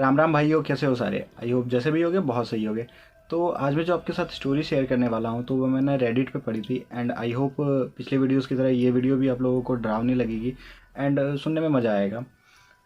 राम राम भाइयों, कैसे हो सारे। आई होप जैसे भी होगे बहुत सही होगे। तो आज मैं जो आपके साथ स्टोरी शेयर करने वाला हूँ तो वो मैंने रेडिट पे पढ़ी थी एंड आई होप पिछले वीडियोस की तरह ये वीडियो भी आप लोगों को डरावनी लगेगी एंड सुनने में मज़ा आएगा।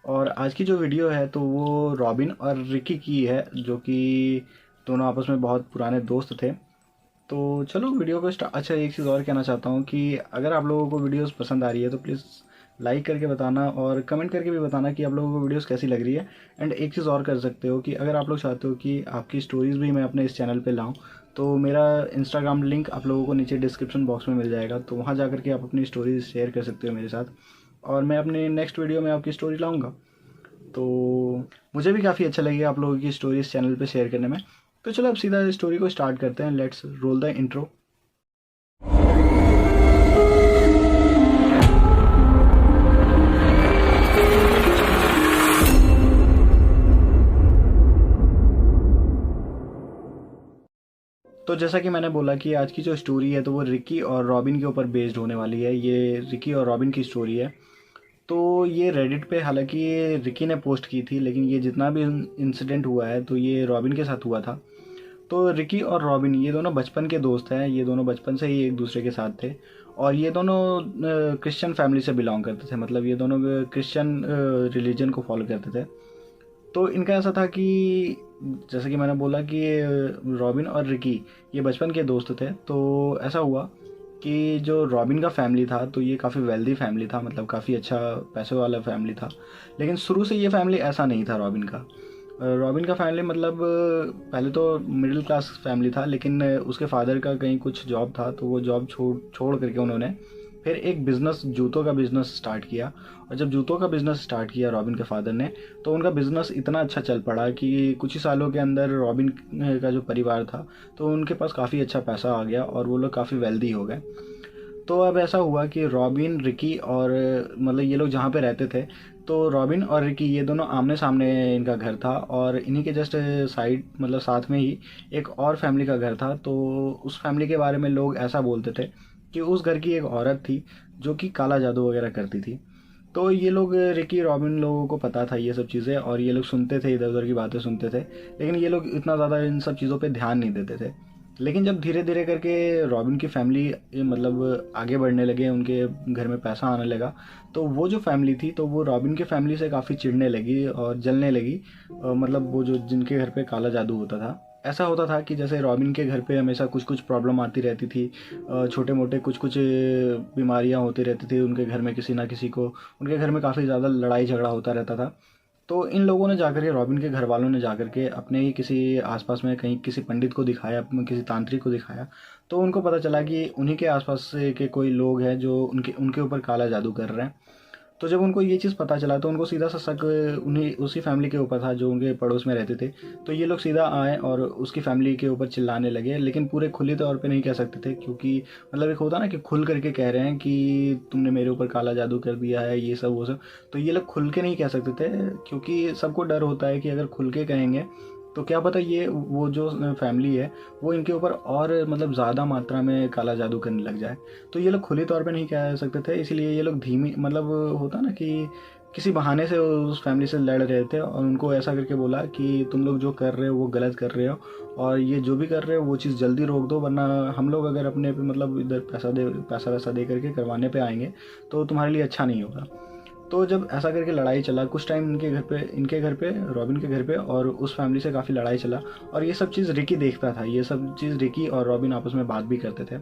और आज की जो वीडियो है तो वो रॉबिन और रिकी की है, जो कि दोनों आपस में बहुत पुराने दोस्त थे। तो चलो वीडियो को अच्छा, एक चीज़ और कहना चाहता हूँ कि अगर आप लोगों को वीडियोस पसंद आ रही है तो प्लीज़ लाइक करके बताना और कमेंट करके भी बताना कि आप लोगों को वीडियोस कैसी लग रही है। एंड एक चीज़ और कर सकते हो कि अगर आप लोग चाहते हो कि आपकी स्टोरीज़ भी मैं अपने इस चैनल पे लाऊं तो मेरा इंस्टाग्राम लिंक आप लोगों को नीचे डिस्क्रिप्शन बॉक्स में मिल जाएगा, तो वहाँ जा करके आप अपनी स्टोरीज शेयर कर सकते हो मेरे साथ और मैं अपने नेक्स्ट वीडियो में आपकी स्टोरी लाऊंगा। तो मुझे भी काफ़ी अच्छा लगेगा आप लोगों की स्टोरी इस चैनल पे शेयर करने में। तो चलो अब सीधा स्टोरी को स्टार्ट करते हैं। Let's roll the intro. तो जैसा कि मैंने बोला कि आज की जो स्टोरी है तो वो रिकी और रॉबिन के ऊपर बेस्ड होने वाली है। ये रिकी और रॉबिन की स्टोरी है। तो ये रेडिट पे हालांकि ये रिकी ने पोस्ट की थी, लेकिन ये जितना भी इंसिडेंट हुआ है तो ये रॉबिन के साथ हुआ था। तो रिकी और रॉबिन ये दोनों बचपन के दोस्त हैं। ये दोनों बचपन से ही एक दूसरे के साथ थे और ये दोनों क्रिश्चियन फैमिली से बिलोंग करते थे। मतलब ये दोनों क्रिश्चियन रिलीजन को फॉलो करते थे। तो इनका ऐसा था कि जैसे कि मैंने बोला कि रॉबिन और रिकी ये बचपन के दोस्त थे। तो ऐसा हुआ कि जो रॉबिन का फैमिली था तो ये काफ़ी वेल्दी फैमिली था, मतलब काफ़ी अच्छा पैसे वाला फैमिली था। लेकिन शुरू से ये फैमिली ऐसा नहीं था रॉबिन का। रॉबिन का फैमिली मतलब पहले तो मिडिल क्लास फैमिली था, लेकिन उसके फादर का कहीं कुछ जॉब था तो वो जॉब छोड़ छोड़ करके उन्होंने फिर एक बिज़नेस, जूतों का बिज़नेस स्टार्ट किया। और जब जूतों का बिज़नेस स्टार्ट किया रॉबिन के फादर ने, तो उनका बिज़नेस इतना अच्छा चल पड़ा कि कुछ ही सालों के अंदर रॉबिन का जो परिवार था तो उनके पास काफ़ी अच्छा पैसा आ गया और वो लोग काफ़ी वेल्दी हो गए। तो अब ऐसा हुआ कि रॉबिन, रिकी और मतलब ये लोग जहाँ पे रहते थे तो रॉबिन और रिकी ये दोनों आमने सामने इनका घर था और इन्हीं के जस्ट साइड मतलब साथ में ही एक और फैमिली का घर था। तो उस फैमिली के बारे में लोग ऐसा बोलते थे कि उस घर की एक औरत थी जो कि काला जादू वगैरह करती थी। तो ये लोग, रिकी रॉबिन लोगों को पता था ये सब चीज़ें और ये लोग सुनते थे, इधर उधर की बातें सुनते थे, लेकिन ये लोग इतना ज़्यादा इन सब चीज़ों पे ध्यान नहीं देते थे। लेकिन जब धीरे धीरे करके रॉबिन की फैमिली मतलब आगे बढ़ने लगे, उनके घर में पैसा आने लगा, तो वो जो फैमिली थी तो वो रॉबिन की फैमिली से काफ़ी चिढ़ने लगी और जलने लगी। मतलब वो जो जिनके घर पे काला जादू होता था, ऐसा होता था कि जैसे रॉबिन के घर पे हमेशा कुछ कुछ प्रॉब्लम आती रहती थी। छोटे मोटे कुछ कुछ बीमारियां होती रहती थी उनके घर में, किसी ना किसी को उनके घर में काफ़ी ज़्यादा लड़ाई झगड़ा होता रहता था। तो इन लोगों ने जाकर के, रॉबिन के घर वालों ने जाकर के अपने ही किसी आसपास में कहीं किसी पंडित को दिखाया, किसी तांत्रिक को दिखाया। तो उनको पता चला कि उन्हीं के आसपास से के कोई लोग हैं जो उनके उनके ऊपर काला जादू कर रहे हैं। तो जब उनको ये चीज़ पता चला तो उनको सीधा सा शक उन्हीं उसी फैमिली के ऊपर था जो उनके पड़ोस में रहते थे। तो ये लोग सीधा आए और उसकी फैमिली के ऊपर चिल्लाने लगे, लेकिन पूरे खुले तौर पे नहीं कह सकते थे क्योंकि मतलब एक होता ना कि खुल करके कह रहे हैं कि तुमने मेरे ऊपर काला जादू कर दिया है, ये सब वो सब। तो ये लोग खुल के नहीं कह सकते थे क्योंकि सबको डर होता है कि अगर खुल के कहेंगे तो क्या पता ये वो जो फैमिली है वो इनके ऊपर और मतलब ज़्यादा मात्रा में काला जादू करने लग जाए। तो ये लोग खुले तौर पे नहीं कह सकते थे, इसीलिए ये लोग धीमी, मतलब होता ना कि किसी बहाने से उस फैमिली से लड़ रहे थे और उनको ऐसा करके बोला कि तुम लोग जो कर रहे हो वो गलत कर रहे हो और ये जो भी कर रहे हो वो चीज़ जल्दी रोक दो, वरना हम लोग अगर अपने पे मतलब इधर पैसा वैसा दे करके करवाने पे आएंगे तो तुम्हारे लिए अच्छा नहीं होगा। तो जब ऐसा करके लड़ाई चला कुछ टाइम इनके घर पे, रॉबिन के घर पे, और उस फैमिली से काफ़ी लड़ाई चला। और ये सब चीज़ रिकी देखता था, ये सब चीज़ रिकी और रॉबिन आपस में बात भी करते थे।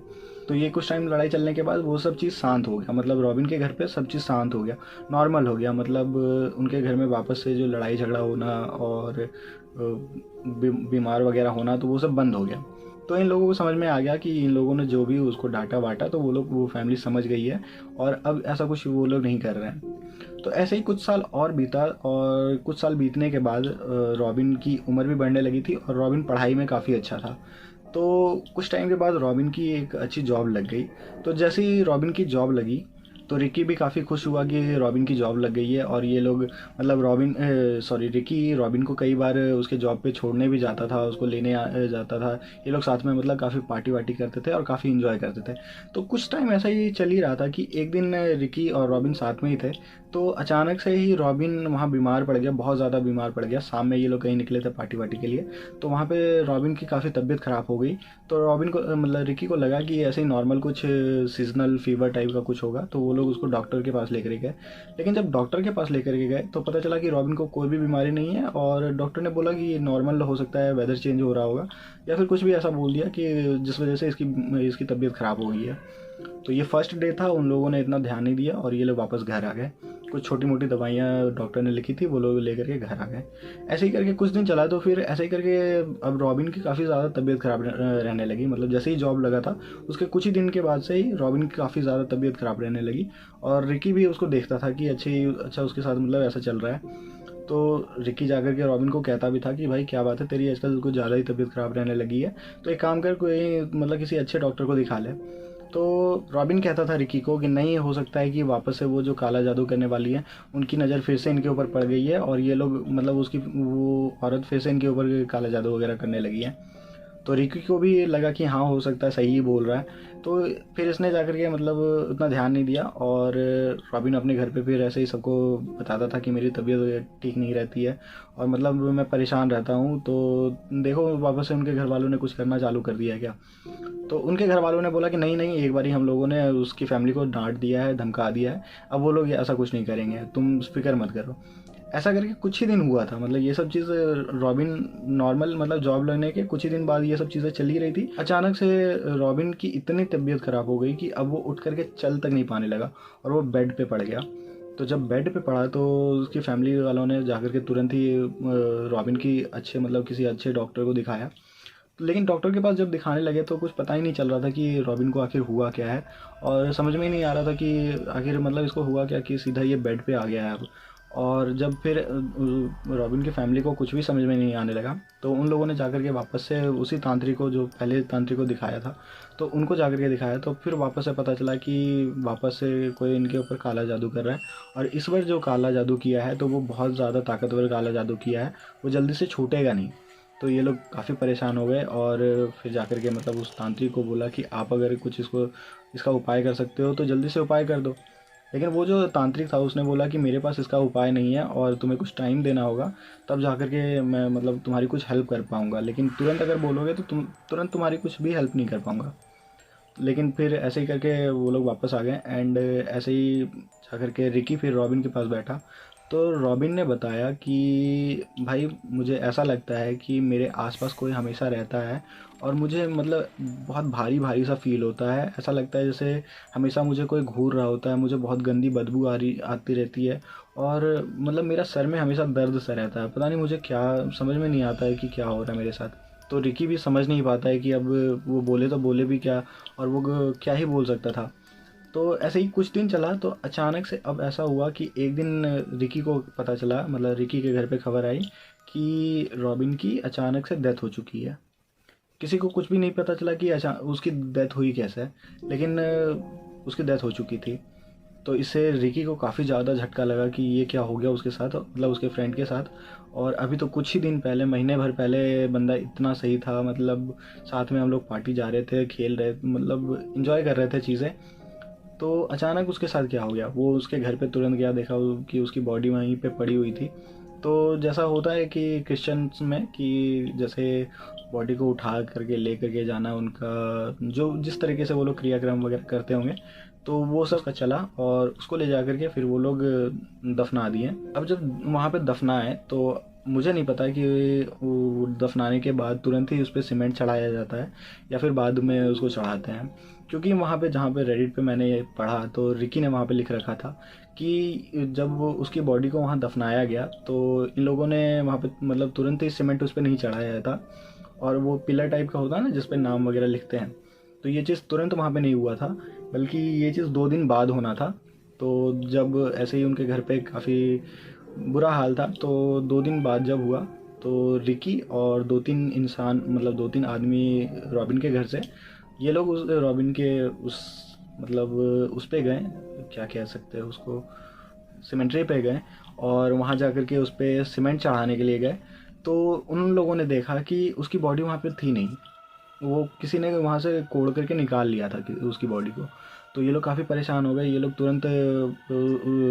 तो ये कुछ टाइम लड़ाई चलने के बाद वो सब चीज़ शांत हो गया, मतलब रॉबिन के घर पे सब चीज़ शांत हो गया, नॉर्मल हो गया। मतलब उनके घर में वापस से जो लड़ाई झगड़ा होना और बीमार वगैरह होना तो वो सब बंद हो गया। तो इन लोगों को समझ में आ गया कि इन लोगों ने जो भी उसको डांटा वाटा तो वो फैमिली समझ गई है और अब ऐसा कुछ वो लोग नहीं कर रहे हैं। तो ऐसे ही कुछ साल और बीता और कुछ साल बीतने के बाद रॉबिन की उम्र भी बढ़ने लगी थी और रॉबिन पढ़ाई में काफ़ी अच्छा था। तो कुछ टाइम के बाद रॉबिन की एक अच्छी जॉब लग गई। तो जैसे ही रॉबिन की जॉब लगी तो रिकी भी काफ़ी खुश हुआ कि रॉबिन की जॉब लग गई है। और ये लोग मतलब रिकी रॉबिन को कई बार उसके जॉब पे छोड़ने भी जाता था, उसको लेने जाता था। ये लोग साथ में मतलब काफ़ी पार्टी वार्टी करते थे और काफ़ी इंजॉय करते थे। तो कुछ टाइम ऐसा ही चल ही रहा था कि एक दिन रिकी और रॉबिन साथ में ही थे तो अचानक से ही रॉबिन वहाँ बीमार पड़ गया, बहुत ज़्यादा बीमार पड़ गया। शाम में ये लोग कहीं निकले थे पार्टी वार्टी के लिए, तो वहाँ पे रॉबिन की काफ़ी तबीयत ख़राब हो गई। तो रॉबिन को मतलब रिकी को लगा कि ऐसे ही नॉर्मल कुछ सीजनल फीवर टाइप का कुछ होगा, तो वो लोग उसको डॉक्टर के पास लेकर गए। लेकिन जब डॉक्टर के पास लेकर के गए तो पता चला कि रॉबिन को कोई भी बीमारी नहीं है, और डॉक्टर ने बोला कि ये नॉर्मल हो सकता है, वेदर चेंज हो रहा होगा, या फिर कुछ भी ऐसा बोल दिया कि जिस वजह से इसकी तबीयत ख़राब हो गई है। तो ये फर्स्ट डे था, उन लोगों ने इतना ध्यान नहीं दिया और ये लोग वापस घर आ गए। कुछ छोटी मोटी दवाइयाँ डॉक्टर ने लिखी थी, वो लोग लेकर के घर आ गए। ऐसे ही करके कुछ दिन चला, तो फिर ऐसे ही करके अब रॉबिन की काफ़ी ज़्यादा तबीयत ख़राब रहने लगी। मतलब जैसे ही जॉब लगा था उसके कुछ ही दिन के बाद से ही रॉबिन की काफ़ी ज़्यादा तबीयत ख़राब रहने लगी। और रिकी भी उसको देखता था कि अच्छा उसके साथ मतलब ऐसा चल रहा है। तो रिकी जाकर के रॉबिन को कहता भी था कि भाई क्या बात है तेरी, आजकल कुछ ज़्यादा ही तबीयत ख़राब रहने लगी है, तो एक काम कर, कोई मतलब किसी अच्छे डॉक्टर को दिखा ले। तो रॉबिन कहता था रिकी को कि नहीं, हो सकता है कि वापस से वो जो काला जादू करने वाली है उनकी नज़र फिर से इनके ऊपर पड़ गई है, और ये लोग मतलब उसकी वो औरत फिर से इनके ऊपर काला जादू वगैरह करने लगी है। तो रिकी को भी लगा कि हाँ हो सकता है, सही ही बोल रहा है। तो फिर इसने जाकर के मतलब उतना ध्यान नहीं दिया, और रॉबिन अपने घर पे फिर ऐसे ही सबको बताता था कि मेरी तबीयत ठीक नहीं रहती है और मतलब मैं परेशान रहता हूँ। तो देखो वापस से उनके घर वालों ने कुछ करना चालू कर दिया है क्या। तो उनके घर वालों ने बोला कि नहीं नहीं, एक बार हम लोगों ने उसकी फैमिली को डांट दिया है, धमका दिया है, अब वो लोग ऐसा कुछ नहीं करेंगे, तुम फिक्र मत करो। ऐसा करके कुछ ही दिन हुआ था, मतलब ये सब चीज़ रॉबिन नॉर्मल मतलब जॉब लगने के कुछ ही दिन बाद ये सब चीज़ें चली रही थी। अचानक से रॉबिन की इतनी तबीयत ख़राब हो गई कि अब वो उठ करके चल तक नहीं पाने लगा, और वो बेड पे पड़ गया। तो जब बेड पे पड़ा तो उसकी फैमिली वालों ने जाकर के तुरंत ही रॉबिन की अच्छे मतलब किसी अच्छे डॉक्टर को दिखाया। लेकिन डॉक्टर के पास जब दिखाने लगे तो कुछ पता ही नहीं चल रहा था कि रॉबिन को आखिर हुआ क्या है, और समझ में ही नहीं आ रहा था कि आखिर मतलब इसको हुआ क्या कि सीधा ये बेड पे आ गया है अब। और जब फिर रॉबिन की फैमिली को कुछ भी समझ में नहीं आने लगा, तो उन लोगों ने जाकर के वापस से उसी तांत्रिक को, जो पहले तांत्रिक को दिखाया था, तो उनको जाकर के दिखाया। तो फिर वापस से पता चला कि वापस से कोई इनके ऊपर काला जादू कर रहा है, और इस बार जो काला जादू किया है तो वो बहुत ज़्यादा ताकतवर काला जादू किया है, वो जल्दी से छूटेगा नहीं। तो ये लोग काफ़ी परेशान हो गए, और फिर जाकर के मतलब उस तांत्रिक को बोला कि आप अगर कुछ इसका उपाय कर सकते हो तो जल्दी से उपाय कर दो। लेकिन वो जो तांत्रिक था उसने बोला कि मेरे पास इसका उपाय नहीं है, और तुम्हें कुछ टाइम देना होगा, तब जाकर के मैं मतलब तुम्हारी कुछ हेल्प कर पाऊँगा, लेकिन तुरंत अगर बोलोगे तो तुरंत तुम्हारी कुछ भी हेल्प नहीं कर पाऊँगा। लेकिन फिर ऐसे ही करके वो लोग वापस आ गए, एंड ऐसे ही जा कर के रिकी फिर रॉबिन के पास बैठा। तो रॉबिन ने बताया कि भाई मुझे ऐसा लगता है कि मेरे आसपास कोई हमेशा रहता है, और मुझे मतलब बहुत भारी भारी सा फील होता है, ऐसा लगता है जैसे हमेशा मुझे कोई घूर रहा होता है, मुझे बहुत गंदी बदबू आती रहती है, और मतलब मेरा सर में हमेशा दर्द सा रहता है, पता नहीं मुझे क्या, समझ में नहीं आता है कि क्या हो रहा है मेरे साथ। तो रिकी भी समझ नहीं पाता है कि अब वो बोले तो बोले भी क्या, और वो क्या ही बोल सकता था। तो ऐसे ही कुछ दिन चला, तो अचानक से अब ऐसा हुआ कि एक दिन रिकी को पता चला, मतलब रिकी के घर पे खबर आई कि रॉबिन की अचानक से डेथ हो चुकी है। किसी को कुछ भी नहीं पता चला कि उसकी डेथ हुई कैसे, लेकिन उसकी डेथ हो चुकी थी। तो इससे रिकी को काफ़ी ज़्यादा झटका लगा कि ये क्या हो गया उसके साथ, मतलब उसके फ्रेंड के साथ। और अभी तो कुछ ही दिन पहले, महीने भर पहले बंदा इतना सही था, मतलब साथ में हम लोग पार्टी जा रहे थे, खेल रहे, मतलब इंजॉय कर रहे थे चीज़ें। तो अचानक उसके साथ क्या हो गया, वो उसके घर पे तुरंत गया, देखा कि उसकी बॉडी वहीं पे पड़ी हुई थी। तो जैसा होता है कि क्रिश्चियंस में कि जैसे बॉडी को उठा करके ले करके जाना, उनका जो जिस तरीके से वो लोग क्रियाक्रम वगैरह करते होंगे, तो वो सब का चला, और उसको ले जा करके फिर वो लोग दफना दिए। अब जब वहाँ पे दफनाए तो मुझे नहीं पता कि वो दफनाने के बाद तुरंत ही उस पर सीमेंट चढ़ाया जाता है या फिर बाद में उसको चढ़ाते हैं। क्योंकि वहाँ पे जहाँ पे रेडिट पे मैंने ये पढ़ा, तो रिकी ने वहाँ पे लिख रखा था कि जब वो उसकी बॉडी को वहाँ दफनाया गया तो इन लोगों ने वहाँ पे मतलब तुरंत ही सीमेंट उस पर नहीं चढ़ाया था, और वो पिलर टाइप का होता है ना जिस पे नाम वगैरह लिखते हैं, तो ये चीज़ तुरंत वहाँ पे नहीं हुआ था, बल्कि ये चीज़ 2 दिन बाद होना था। तो जब ऐसे ही उनके घर पे काफ़ी बुरा हाल था, तो 2 दिन बाद जब हुआ तो रिकी और 2-3 इंसान, मतलब 2-3 आदमी रॉबिन के घर से, ये लोग उस रॉबिन के उस मतलब उस पे गए, क्या कह सकते हैं उसको, सीमेंट्री पे गए, और वहाँ जाकर के उस पे सीमेंट चढ़ाने के लिए गए। तो उन लोगों ने देखा कि उसकी बॉडी वहाँ पे थी नहीं। वो किसी ने वहाँ से कोड़ करके निकाल लिया था उसकी बॉडी को। तो ये लोग काफ़ी परेशान हो गए। ये लोग तुरंत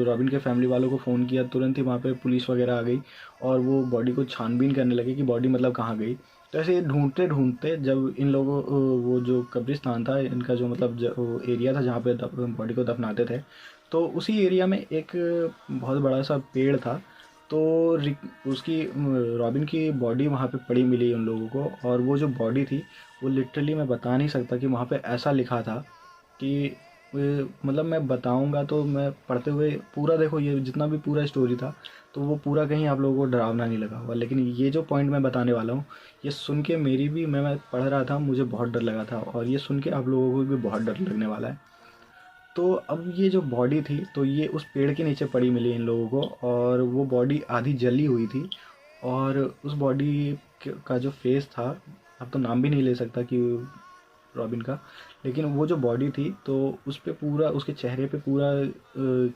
रॉबिन के फैमिली वालों को फ़ोन किया, तुरंत ही वहाँ पे पुलिस वगैरह आ गई और वो बॉडी को छानबीन करने लगे कि बॉडी मतलब कहाँ गई। तो ऐसे ढूंढते ढूंढते जब इन लोगों वो जो कब्रिस्तान था इनका, जो मतलब एरिया था जहाँ पे बॉडी को दफनाते थे, तो उसी एरिया में एक बहुत बड़ा सा पेड़ था। तो उसकी रॉबिन की बॉडी वहाँ पे पड़ी मिली उन लोगों को। और वो जो बॉडी थी वो लिटरली मैं बता नहीं सकता कि वहाँ पे ऐसा लिखा था कि मतलब मैं बताऊंगा तो मैं पढ़ते हुए पूरा, देखो ये जितना भी पूरा स्टोरी था तो वो पूरा कहीं आप लोगों को डरावना नहीं लगा होगा, लेकिन ये जो पॉइंट मैं बताने वाला हूँ ये सुन के मेरी भी, मैं पढ़ रहा था मुझे बहुत डर लगा था, और ये सुन के आप लोगों को भी बहुत डर लगने वाला है। तो अब ये जो बॉडी थी तो ये उस पेड़ के नीचे पड़ी मिली इन लोगों को, और वो बॉडी आधी जली हुई थी। और उस बॉडी का जो फेस था, अब तो नाम भी नहीं ले सकता कि रॉबिन का, लेकिन वो जो बॉडी थी तो उस पे पूरा, उसके चेहरे पे पूरा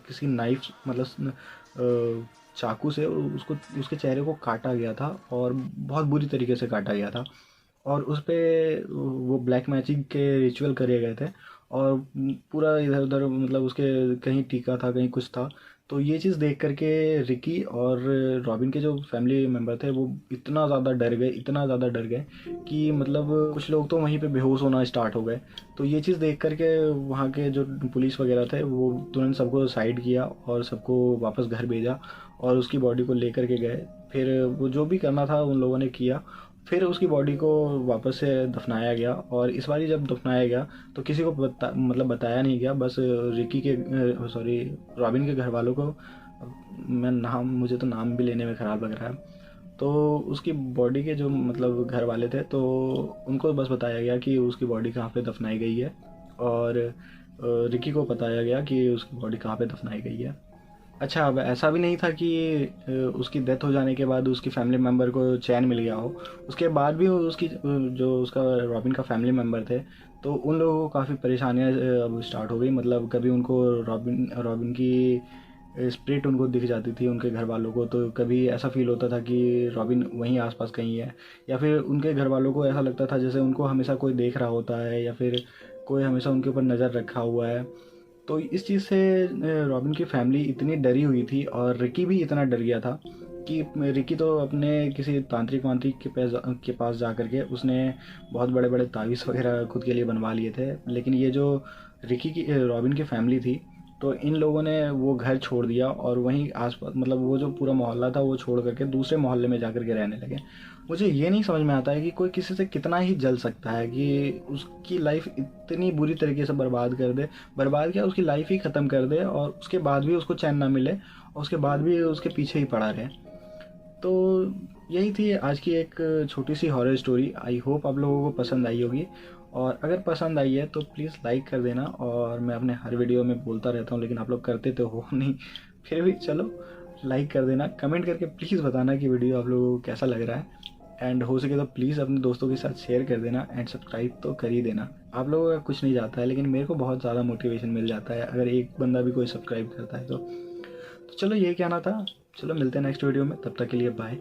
किसी नाइफ मतलब चाकू से उसको, उसके चेहरे को काटा गया था और बहुत बुरी तरीके से काटा गया था। और उस पे वो ब्लैक मैजिक के रिचुअल करे गए थे, और पूरा इधर उधर मतलब उसके कहीं टीका था कहीं कुछ था। तो ये चीज़ देख करके रिकी और रॉबिन के जो फैमिली मेम्बर थे वो इतना ज़्यादा डर गए, इतना ज़्यादा डर गए कि मतलब कुछ लोग तो वहीं पे बेहोश होना स्टार्ट हो गए। तो ये चीज़ देख करके वहाँ के जो पुलिस वगैरह थे वो तुरंत सबको साइड किया और सबको वापस घर भेजा और उसकी बॉडी को लेकर के गए। फिर वो जो भी करना था उन लोगों ने किया। फिर उसकी बॉडी को वापस से दफनाया गया, और इस बारी जब दफनाया गया तो किसी को मतलब बताया नहीं गया, बस रिकी के सॉरी रॉबिन के घर वालों को, मैं नाम, मुझे तो नाम भी लेने में ख़राब लग रहा है। तो उसकी बॉडी के जो मतलब घर वाले थे तो उनको बस बताया गया कि उसकी बॉडी कहाँ पे दफनाई गई है, और रिकी को बताया गया कि उसकी बॉडी कहाँ पे दफनाई गई है। अच्छा, अब ऐसा भी नहीं था कि उसकी डेथ हो जाने के बाद उसकी फैमिली मेम्बर को चैन मिल गया हो। उसके बाद भी उसकी जो उसका रॉबिन का फैमिली मेम्बर थे तो उन लोगों को काफ़ी परेशानियाँ अब स्टार्ट हो गई। मतलब कभी उनको रॉबिन रॉबिन की स्पिरिट उनको दिख जाती थी उनके घर वालों को, तो कभी ऐसा फील होता था कि रॉबिन वहीं आसपास कहीं है, या फिर उनके घर वालों को ऐसा लगता था जैसे उनको हमेशा कोई देख रहा होता है, या फिर कोई हमेशा उनके ऊपर नज़र रखा हुआ है। तो इस चीज़ से रॉबिन की फैमिली इतनी डरी हुई थी और रिकी भी इतना डर गया था कि रिकी तो अपने किसी तांत्रिक वांत्रिक के पास जा कर के उसने बहुत बड़े बड़े तावीज़ वगैरह खुद के लिए बनवा लिए थे। लेकिन ये जो रिकी की रॉबिन की फैमिली थी तो इन लोगों ने वो घर छोड़ दिया और वहीं आसपास मतलब वो जो पूरा मोहल्ला था वो छोड़ करके दूसरे मोहल्ले में जा कर के रहने लगे। मुझे ये नहीं समझ में आता है कि कोई किसी से कितना ही जल सकता है कि उसकी लाइफ इतनी बुरी तरीके से बर्बाद कर दे, बर्बाद क्या उसकी लाइफ ही ख़त्म कर दे, और उसके बाद भी उसको चैन ना मिले और उसके बाद भी उसके पीछे ही पड़ा रहे। तो यही थी आज की एक छोटी सी हॉरर स्टोरी। आई होप आप लोगों को पसंद आई होगी, और अगर पसंद आई है तो प्लीज़ लाइक कर देना। और मैं अपने हर वीडियो में बोलता रहता हूँ लेकिन आप लोग करते तो हो नहीं, फिर भी चलो लाइक कर देना। कमेंट करके प्लीज़ बताना कि वीडियो आप लोगों को कैसा लग रहा है, एंड हो सके तो प्लीज़ अपने दोस्तों के साथ शेयर कर देना, एंड सब्सक्राइब तो कर ही देना। आप लोगों का कुछ नहीं जाता है लेकिन मेरे को बहुत ज़्यादा मोटिवेशन मिल जाता है अगर एक बंदा भी कोई सब्सक्राइब करता है तो चलो ये कहना था। चलो मिलते हैं नेक्स्ट वीडियो में, तब तक के लिए बाय।